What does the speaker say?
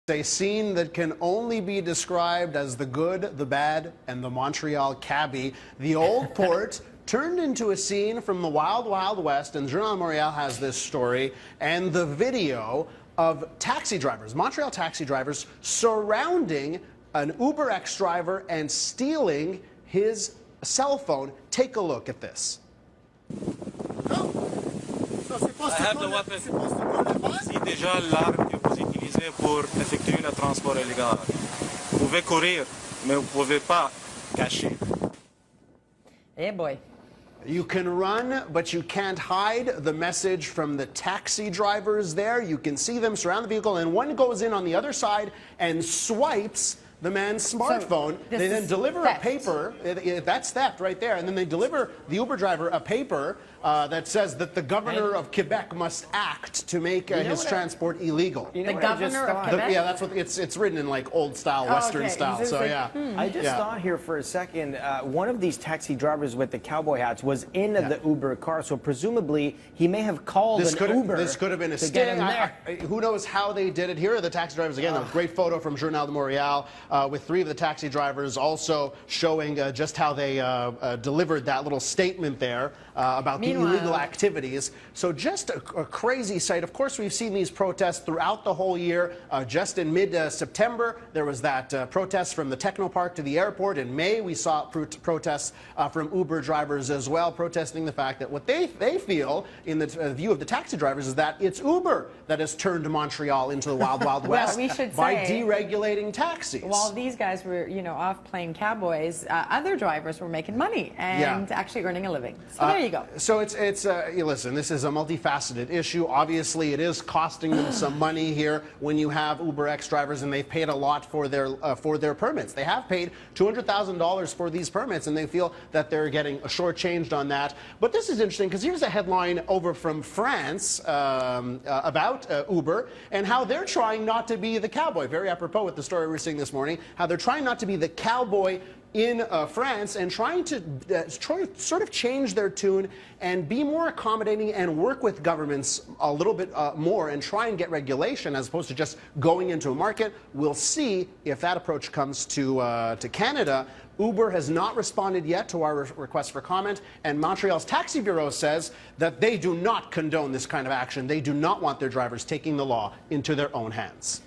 A scene that can only be described as the good, the bad, and the Montreal cabbie. The old port turned into a scene from the Wild Wild West, and Journal de Montréal has this story and the video of taxi drivers, Montreal taxi drivers, surrounding an Uberx driver and stealing his cell phone. Take a look at this. I have the weapon. C'est déjà l'arme que vous utilisez pour effectuer le transport illégal. Vous pouvez courir, mais vous ne pouvez pas cacher. Hey, boy. You can run, but you can't hide. The message from the taxi drivers there. You can see them surround the vehicle, and one goes in on the other side and swipes the man's smartphone. So they then deliver theft. a paper. That's theft right there. And then they deliver the Uber driver a paper that says that the governor of Quebec must act to make his transport illegal. The governor of Quebec? Yeah, that's what it's written in like old style, Western style. So yeah. I just thought here for a second, one of these taxi drivers with the cowboy hats was in the Uber car, so presumably he may have called Uber. This could have been a to get him there. Who knows how they did it? Here are the taxi drivers again. A great photo from Journal de Montréal with three of the taxi drivers also showing just how they delivered that little statement there about the illegal activities. So just a crazy sight. Of course, we've seen these protests throughout the whole year. Just in mid-September, there was that protest from the Techno Park to the airport. In May, we saw protests from Uber drivers as well, protesting the fact that what they feel, in the view of the taxi drivers, is that it's Uber that has turned Montreal into the wild, wild west by deregulating taxis. While these guys were, off playing cowboys, other drivers were making money and actually earning a living. So there you go. So listen, this is a multifaceted issue. Obviously, it is costing them some money here when you have Uberx drivers, and they've paid a lot for their permits. They have paid $200,000 for these permits, and they feel that they're getting shortchanged on that. But this is interesting because here's a headline over from France about Uber and how they're trying not to be the cowboy. Very apropos with the story we're seeing this morning, how they're trying not to be the cowboy in France and trying to sort of change their tune and be more accommodating and work with governments a little bit more and try and get regulation as opposed to just going into a market. We'll see if that approach comes to Canada. Uber has not responded yet to our request for comment, and Montreal's taxi bureau says that they do not condone this kind of action. They do not want their drivers taking the law into their own hands.